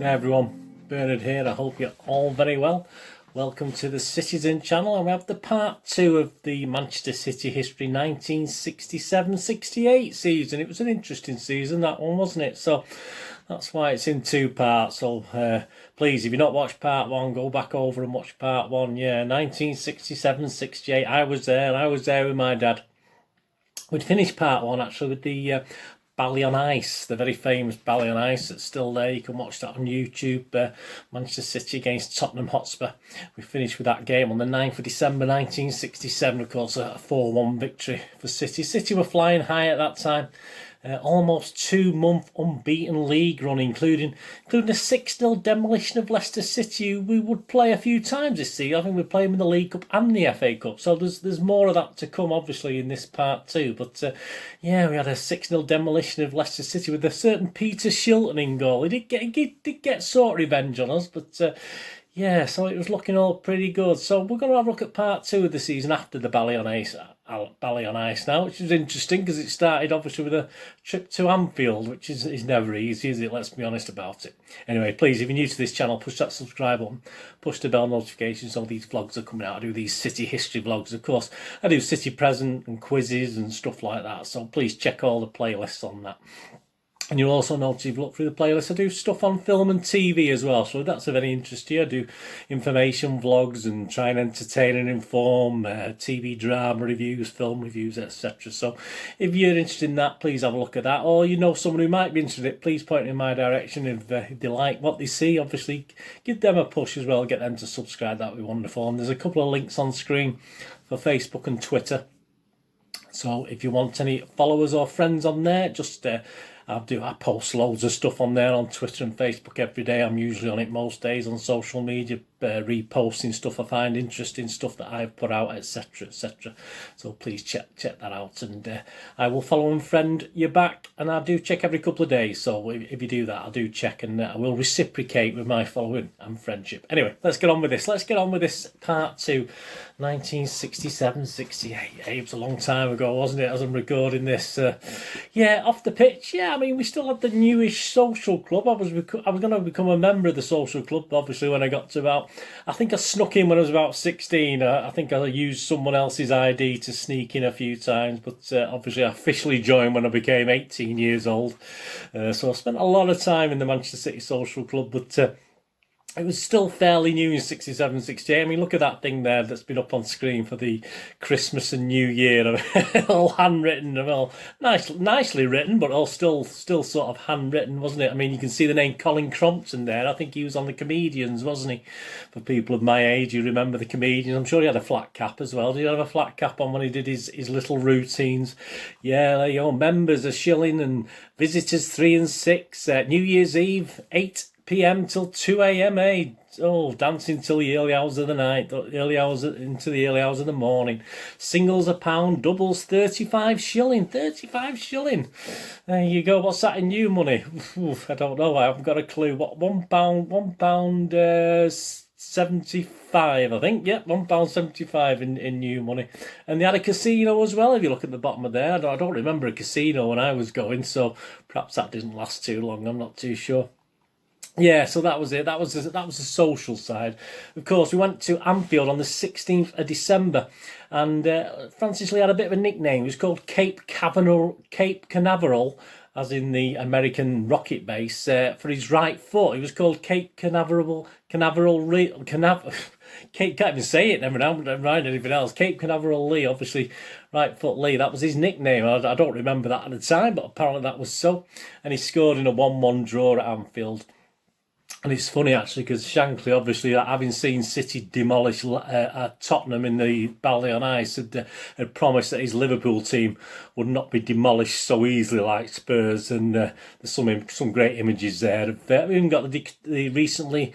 Hey everyone, Bernard here. I hope you're all very well. Welcome to the Citizen channel, and we have the part 2 of the Manchester City history 1967-68 season. It was an interesting season, that one, wasn't it? So that's why it's in 2 parts. So please, if you've not watched part 1, go back over and watch part 1. Yeah, 1967-68. I was there with my dad. We'd finished part 1 actually with the Bally on Ice, the very famous Bally on Ice that's still there. You can watch that on YouTube. Manchester City against Tottenham Hotspur. We finished with that game on the 9th of December 1967, of course, a 4-1 victory for City. City were flying high at that time. Almost 2-month unbeaten league run, including a 6-0 demolition of Leicester City, who we would play a few times this season. I think we play them in the League Cup and the FA Cup, so there's more of that to come, obviously, in this part 2. But yeah, we had a 6-0 demolition of Leicester City with a certain Peter Shilton in goal. He did get sort of revenge on us, but yeah, so it was looking all pretty good. So we're going to have a look at part 2 of the season after the Bally on Ice now, which is interesting because it started obviously with a trip to Anfield, which is never easy, is it? Let's be honest about it. Anyway, please, if you're new to this channel, push that subscribe button, push the bell notifications. All these vlogs are coming out. I do these City history vlogs, of course. I do City present and quizzes and stuff like that. So please check all the playlists on that. And you'll also notice if you look through the playlist, I do stuff on film and TV as well. So that's of any interest to you. I do information vlogs and try and entertain and inform, TV drama reviews, film reviews, etc. So if you're interested in that, please have a look at that. Or you know someone who might be interested in it, please point in my direction. If they like what they see, obviously give them a push as well. Get them to subscribe. That would be wonderful. And there's a couple of links on screen for Facebook and Twitter. So if you want any followers or friends on there, just I post loads of stuff on there on Twitter and Facebook every day. I'm usually on it most days on social media, reposting stuff I find interesting, stuff that I've put out, etc, etc. So please check that out, and I will follow and friend you back, and I do check every couple of days. So if you do that, I do check, and I will reciprocate with my following and friendship. Anyway, let's get on with this. Part 2, 1967-68. It was a long time ago, wasn't it, as I'm recording this? Yeah, off the pitch, yeah, I mean, we still had the newish social club. I was going to become a member of the social club, obviously, when I got to about, I think I snuck in when I was about 16. I think I used someone else's ID to sneak in a few times, but obviously I officially joined when I became 18 years old. So I spent a lot of time in the Manchester City Social Club, but it was still fairly new in 67, 68. I mean, look at that thing there that's been up on screen for the Christmas and New Year. All handwritten, well, nicely written, but all still sort of handwritten, wasn't it? I mean, you can see the name Colin Crompton there. I think he was on the Comedians, wasn't he? For people of my age, you remember the Comedians. I'm sure he had a flat cap as well. Did he have a flat cap on when he did his little routines? Yeah, there you go. Members, £1, and visitors 3 and 6. New Year's Eve, 8 PM till 2 AM, eh? Oh, dancing till the early hours of the night, into the early hours of the morning. Singles £1, doubles 35 shilling. 35 shilling. There you go. What's that in new money? Oof, I don't know. I haven't got a clue. What, £1, 75, I think. Yep, £1.75 in new money. And they had a casino as well, if you look at the bottom of there. I don't remember a casino when I was going, so perhaps that didn't last too long. I'm not too sure. Yeah, so that was it. That was the social side. Of course, we went to Anfield on the 16th of December, and Francis Lee had a bit of a nickname. He was called Cape Canaveral, as in the American rocket base, for his right foot. He was called Cape Canaveral Lee. Can't even say it, never mind anything else. Cape Canaveral Lee, obviously, right foot Lee. That was his nickname. I don't remember that at the time, but apparently that was so. And he scored in a 1-1 draw at Anfield. And it's funny, actually, because Shankly, obviously, having seen City demolish Tottenham in the Bally on Ice, had promised that his Liverpool team would not be demolished so easily like Spurs. And there's some great images there. We've even got the recently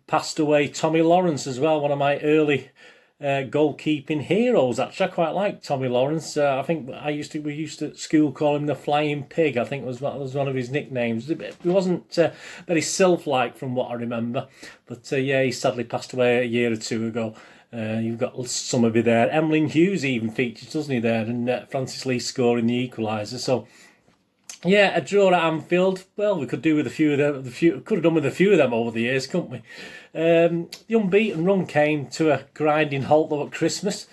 passed away Tommy Lawrence as well, one of my early goalkeeping heroes. Actually, I quite like Tommy Lawrence. I think we used to at school call him the Flying Pig. I think was one of his nicknames. He wasn't very sylph-like from what I remember, but yeah, he sadly passed away a year or two ago. You've got some of you there. Emlyn Hughes even features, doesn't he, there? And Francis Lee scoring the equaliser. So Yeah, a draw at Anfield. Well, we could do with a few of them. Could have done with a few of them over the years, couldn't we? The unbeaten run came to a grinding halt though at Christmas,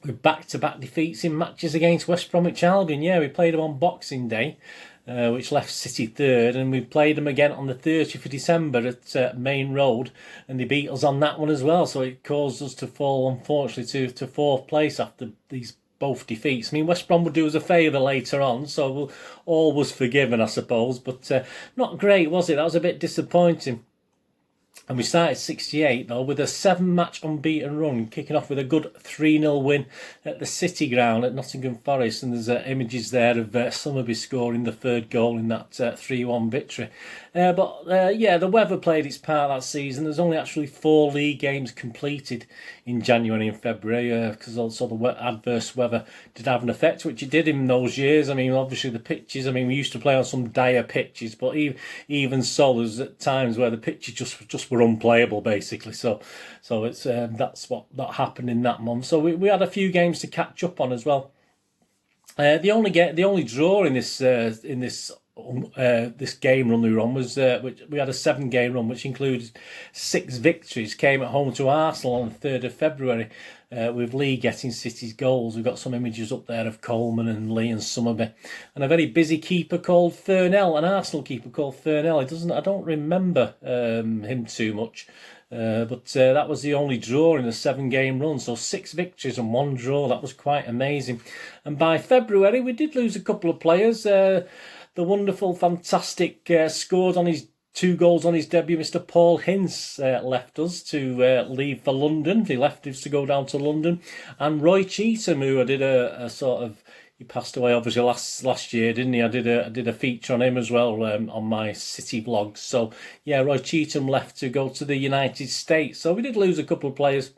with back-to-back defeats in matches against West Bromwich Albion. Yeah, we played them on Boxing Day, which left City third, and we played them again on the 30th of December at Main Road, and they beat us on that one as well. So it caused us to fall, unfortunately, to fourth place after these both defeats. I mean, West Brom would do us a favour later on, so all was forgiven, I suppose. But not great, was it? That was a bit disappointing. And we started 68, though, with a 7-match unbeaten run, kicking off with a good 3-0 win at the City Ground at Nottingham Forest. And there's images there of Summerby scoring the third goal in that 3-1 victory. Yeah, the weather played its part that season. There's only actually 4 league games completed in January and February, because also the adverse weather did have an effect, which it did in those years. I mean, obviously the pitches, I mean, we used to play on some dire pitches, but even so, there's at times where the pitches just were unplayable, basically. So it's that's what that happened in that month. So we had a few games to catch up on as well. The only draw in this game run we were on was which we had a 7-game run, which included 6 victories. Came at home to Arsenal on the 3rd of February, with Lee getting City's goals. We've got some images up there of Coleman and Lee and Summerby, and a very busy keeper called Furnell, an Arsenal keeper called Furnell. I don't remember him too much. But that was the only draw in a 7-game run. So 6 victories and 1 draw. That was quite amazing. And by February, we did lose a couple of players. The wonderful, fantastic, scored on his 2 goals on his debut, Mr. Paul Hince left us to leave for London. He left us to go down to London. And Roy Cheetham, who I did a sort of... He passed away obviously last year, didn't he? I did a feature on him as well on my City vlogs. So yeah, Roy Cheetham left to go to the United States. So we did lose a couple of players.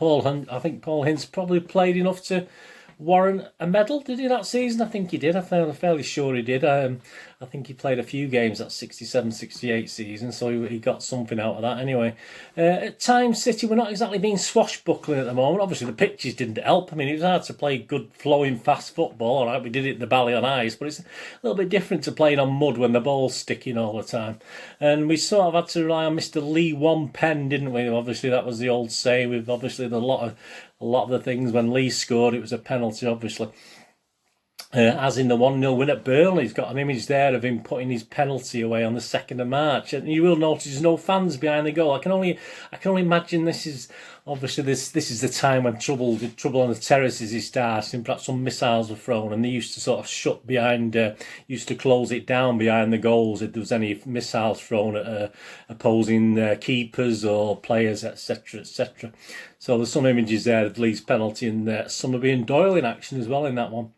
I think Paul Hince probably played enough to warrant a medal, did he, that season? I think he did. I'm fairly sure he did. I think he played a few games that 67-68 season, so he got something out of that anyway. At times, City were not exactly being swashbuckling at the moment. Obviously, the pitches didn't help. I mean, it was hard to play good, flowing, fast football. All right, we did it at the Bally on ice, but it's a little bit different to playing on mud when the ball's sticking all the time. And we sort of had to rely on Mr. Lee One Pen, didn't we? Obviously, that was the old saying. With obviously a lot of the things when Lee scored, it was a penalty, obviously. As in the 1-0 win at Burnley, he's got an image there of him putting his penalty away on the 2nd of March, and you will notice there's no fans behind the goal. I can only imagine this is obviously this is the time when trouble on the terraces is starting. Perhaps some missiles were thrown, and they used to sort of shut behind, used to close it down behind the goals if there was any missiles thrown at opposing keepers or players, etc., etc. So there's some images there of Lee's penalty, and Summerby and Doyle in action as well in that one.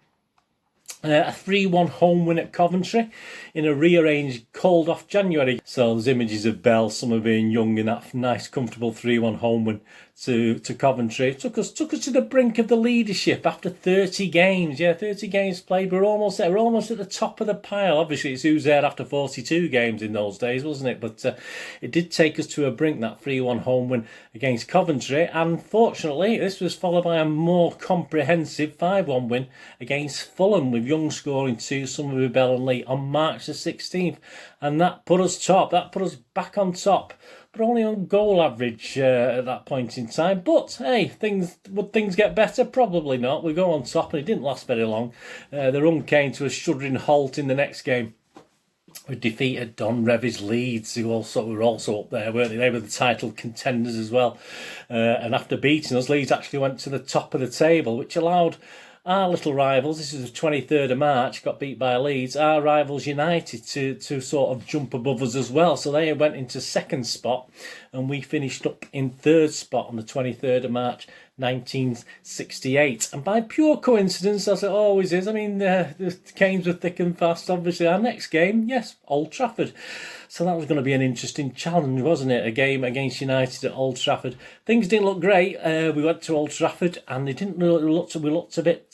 A 3-1 home win at Coventry in a rearranged called off January. So there's images of Bell, Summerby and Young in that nice comfortable 3-1 home win to Coventry. It took us to the brink of the leadership after 30 games. Yeah, 30 games played. We're almost there. We're almost at the top of the pile. Obviously, it's who's there after 42 games in those days, wasn't it? But it did take us to a brink, that 3-1 home win against Coventry. And fortunately, this was followed by a more comprehensive 5-1 win against Fulham, with Young scoring 2, Summerby, Bell and Lee on March the 16th. And that put us top. That put us back on top, but only on goal average at that point in time. But hey, would things get better? Probably not. We go on top, and it didn't last very long. The run came to a shuddering halt in the next game. We defeated Don Revie's Leeds, who were also up there, weren't they? They were the title contenders as well. And after beating us, Leeds actually went to the top of the table, which allowed our little rivals, this is the 23rd of March, got beat by Leeds, our rivals United to sort of jump above us as well. So they went into 2nd spot, and we finished up in 3rd spot on the 23rd of March 1968. And by pure coincidence, as it always is, I mean, the games were thick and fast. Obviously, our next game, yes, Old Trafford. So that was going to be an interesting challenge, wasn't it? A game against United at Old Trafford. Things didn't look great. We went to Old Trafford, and they didn't really look. We looked a bit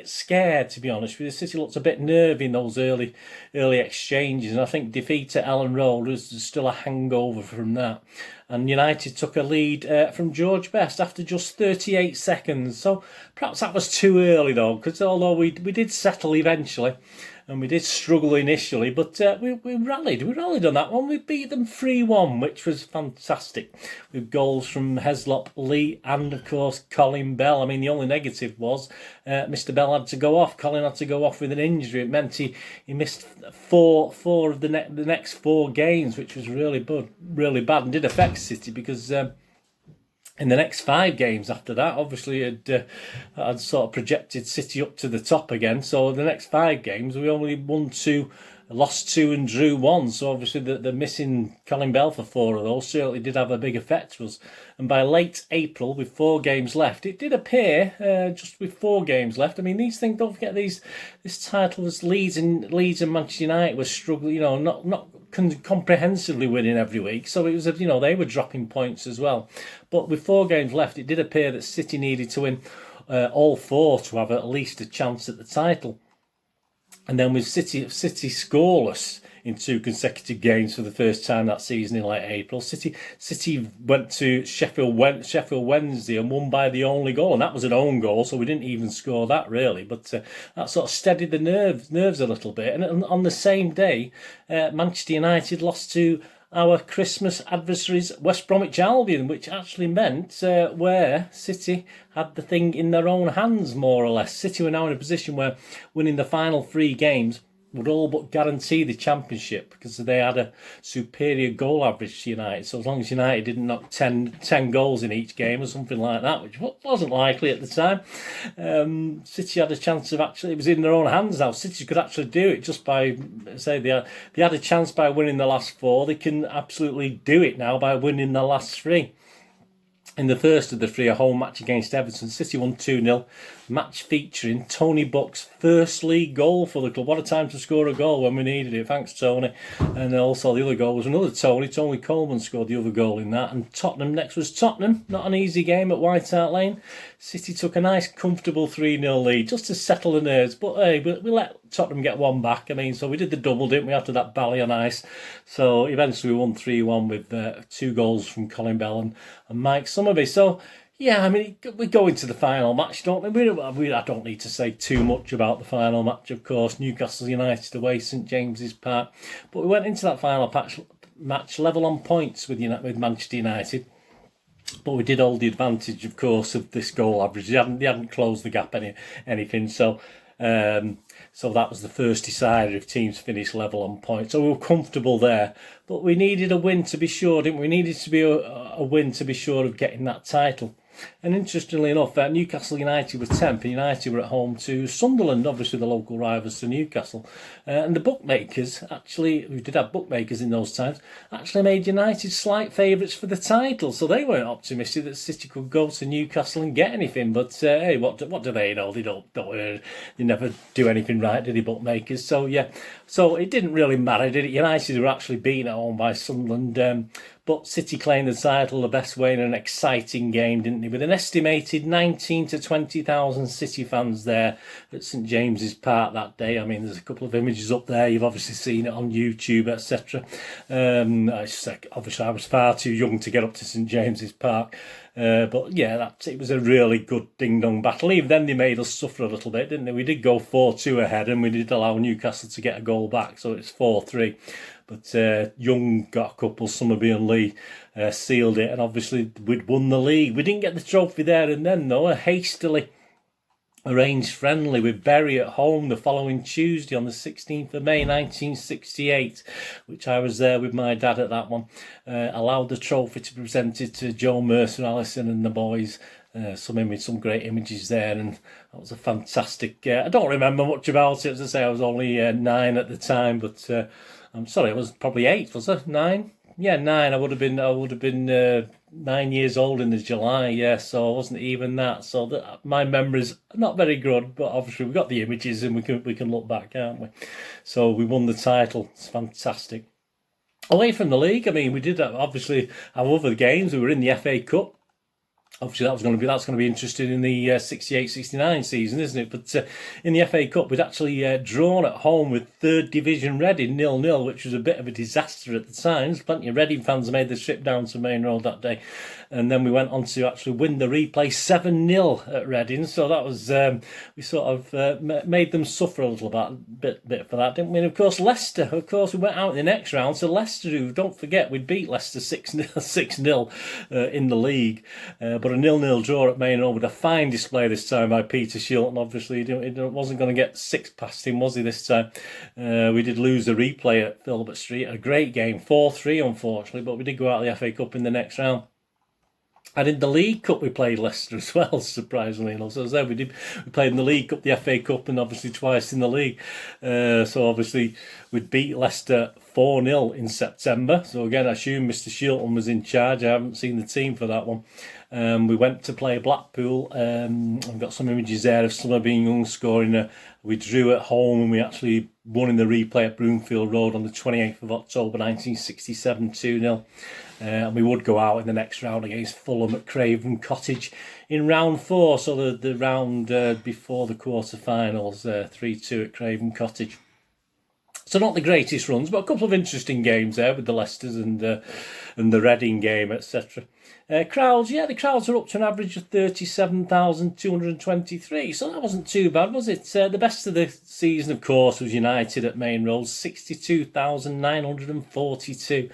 scared, to be honest. The City looked a bit nervy in those early exchanges, and I think defeat at Ellen Road was still a hangover from that. and United took a lead from George Best after just 38 seconds. So perhaps that was too early though, because although we did settle eventually, and we did struggle initially, but we rallied. We rallied on that one. We beat them 3-1, which was fantastic, with goals from Heslop, Lee, and of course Colin Bell. I mean, the only negative was Mr. Bell had to go off. Colin had to go off with an injury. It meant he missed four of the next 4 games, which was really bad, and did affect City because. In the next 5 games after that, obviously, I'd sort of projected City up to the top again. So the next 5 games, we only won 2, lost 2 and drew 1. So obviously the missing Colin Bell for 4 of those certainly did have a big effect to us. And by late April, with 4 games left, it did appear, just with 4 games left, I mean, these things, don't forget this title was Leeds and Manchester United was struggling, not comprehensively winning every week. So it was, they were dropping points as well. But with 4 games left, it did appear that City needed to win all 4 to have at least a chance at the title. And then with City scoreless in 2 consecutive games for the first time that season in late April, City went to Sheffield Wednesday and won by the only goal, and that was an own goal, so we didn't even score that really. But that sort of steadied the nerves a little bit. And on the same day, Manchester United lost to our Christmas adversaries, West Bromwich Albion, which actually meant where City had the thing in their own hands, more or less. City were now in a position where winning the final 3 games would all but guarantee the championship, because they had a superior goal average to United. So as long as United didn't knock 10 goals in each game or something like that, which wasn't likely at the time, City had a chance of actually, it was in their own hands now. City could actually do it just by, say, they had a chance by winning the last 4. They can absolutely do it now by winning the last 3. In the first of the 3, a home match against Everton, City won 2-0. Match featuring Tony Buck's first league goal for the club. What a time to score a goal when we needed it. Thanks, Tony. And also the other goal was another Tony. Tony Coleman scored the other goal in that. And Tottenham, next was Tottenham. Not an easy game at White Hart Lane. City took a nice, comfortable 3-0 lead just to settle the nerves. But hey, we let Tottenham get one back. I mean, so we did the double, didn't we, after that Bally on ice. So eventually we won 3-1 with 2 goals from Colin Bell and Mike Summerby. So, yeah, I mean, we go into the final match, don't we? I don't need to say too much about the final match, of course. Newcastle United away, St James's Park. But we went into that final match level on points with Manchester United. But we did hold the advantage, of course, of this goal average. They hadn't closed the gap anything. So that was the first decider if teams finished level on points. So we were comfortable there. But we needed a win to be sure, didn't we? We needed to be a win to be sure of getting that title. And interestingly enough, Newcastle United were 10th, and United were at home to Sunderland, obviously the local rivals to Newcastle. And the bookmakers, actually, who did have bookmakers in those times, actually made United slight favourites for the title. So they weren't optimistic that City could go to Newcastle and get anything. But hey, what do they know? They don't they never do anything right, do they, bookmakers? So yeah, so it didn't really matter, did it? United were actually beaten at home by Sunderland. But City claimed the title the best way in an exciting game, didn't they? With an estimated 19 to 20,000 City fans there at St James's Park that day. I mean, there's a couple of images up there. You've obviously seen it on YouTube, etc. Obviously, I was far too young to get up to St James's Park. But yeah, it was a really good ding-dong battle. Even then, they made us suffer a little bit, didn't they? We did go 4-2 ahead, and we did allow Newcastle to get a goal back, so it's 4-3. But Young got a couple, Summerby and Lee sealed it, and obviously we'd won the league. We didn't get the trophy there and then, though. A hastily arranged friendly with Bury at home the following Tuesday on the 16th of May 1968, which I was there with my dad at that one, allowed the trophy to be presented to Joe Mercer, Allison and the boys. Some great images there, and that was a fantastic. I don't remember much about it. As I say, I was only 9 at the time, but I'm sorry, I was probably 8. Was I 9? Yeah, 9. I would have been 9 years old in the July. Yeah, so I wasn't even that. So my memory's not very good, but obviously we've got the images and we can look back, can't we? So we won the title. It's fantastic. Away from the league, I mean, we did obviously have other games. We were in the FA Cup. Obviously, that's going to be interesting in the 68-69 season, isn't it? But in the FA Cup, we'd actually drawn at home with third division Reading 0-0, which was a bit of a disaster at the time. There's plenty of Reading fans made the trip down to Main Road that day, and then we went on to actually win the replay 7-0 at Reading. So that was we sort of made them suffer a little bit for that, didn't we? And of course, Leicester. Of course, we went out in the next round. So Leicester, who don't forget, we beat Leicester 6-0 in the league. But a 0-0 draw at Main Road with a fine display this time by Peter Shilton. Obviously, he wasn't going to get 6 past him, was he, this time? We did lose the replay at Filbert Street. A great game, 4-3, unfortunately, but we did go out of the FA Cup in the next round. And in the League Cup, we played Leicester as well, surprisingly enough. So as I said, we played in the League Cup, the FA Cup, and obviously twice in the league. So obviously, we'd beat Leicester 4-0 in September. So again, I assume Mr. Shilton was in charge. I haven't seen the team for that one. We went to play Blackpool. I've got some images there of Summer Being Young scoring. We drew at home and we actually won in the replay at Broomfield Road on the 28th of October 1967, 2-0. And we would go out in the next round against Fulham at Craven Cottage in round 4. So the round before the quarter-finals, 3-2 at Craven Cottage. So not the greatest runs, but a couple of interesting games there with the Leicesters and the Reading game, etc. Crowds, the crowds are up to an average of 37,223, so that wasn't too bad, was it? The best of the season, of course, was United at Main Road, 62,942.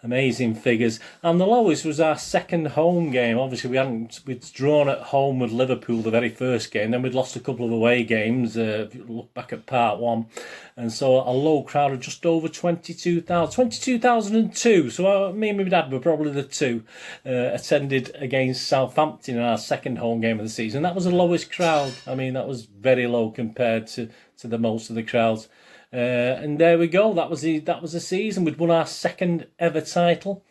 Amazing figures. And the lowest was our second home game. Obviously, we'd drawn at home with Liverpool the very first game. Then we'd lost a couple of away games, if you look back at part 1. And so a low crowd of just over 22,000. 22,002. So me and my dad were probably the two. Attended against Southampton in our second home game of the season. That was the lowest crowd. I mean, that was very low compared to the most of the crowds. And there we go. That was the season. We'd won our second ever title,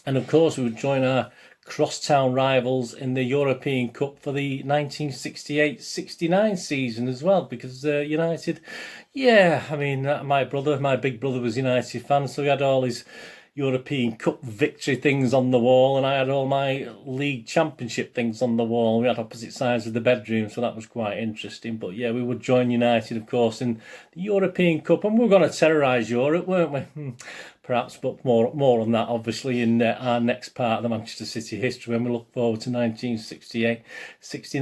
and of course we would join our crosstown rivals in the European Cup for the 1968-69 season as well. Because United, I mean, my big brother was a United fan, so he had all his European Cup victory things on the wall, and I had all my league championship things on the wall. We had opposite sides of the bedroom, so that was quite interesting. But yeah, we would join United, of course, in the European Cup, and we were going to terrorise Europe, weren't we? Perhaps, but more on that, obviously, in our next part of the Manchester City history when we look forward to 1968-69.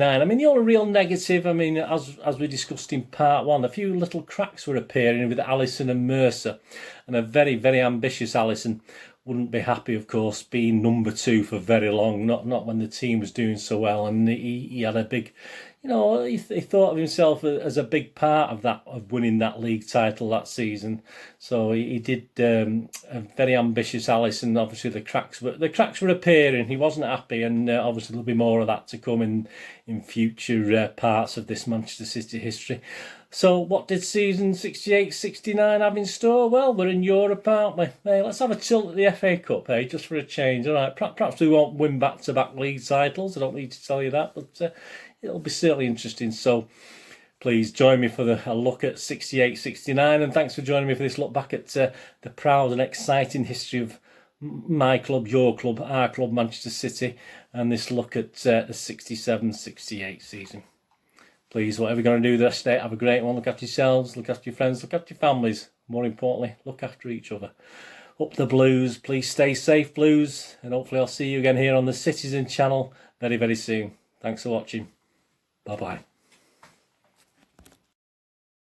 I mean, the only real negative, I mean, as we discussed in part 1, a few little cracks were appearing with Alisson and Mercer, and a very, very ambitious Alisson wouldn't be happy, of course, being number 2 for very long, not when the team was doing so well, and he had a big... he thought of himself as a big part of winning that league title that season. So he did a very ambitious Alisson. Obviously, the cracks were appearing. He wasn't happy, and obviously there'll be more of that to come in future parts of this Manchester City history. So what did season 68-69 have in store? Well, we're in Europe, aren't we? Hey, let's have a tilt at the FA Cup, just for a change. All right, perhaps we won't win back-to-back league titles. I don't need to tell you that, but it'll be certainly interesting. So please join me for a look at 68-69, and thanks for joining me for this look back at the proud and exciting history of my club, your club, our club, Manchester City, and this look at the 67-68 season. Please, whatever you're going to do the rest of the day, have a great one. Look after yourselves, look after your friends, look after your families. More importantly, look after each other. Up the Blues. Please stay safe, Blues, and hopefully I'll see you again here on the Citizen channel very, very soon. Thanks for watching. Bye-bye.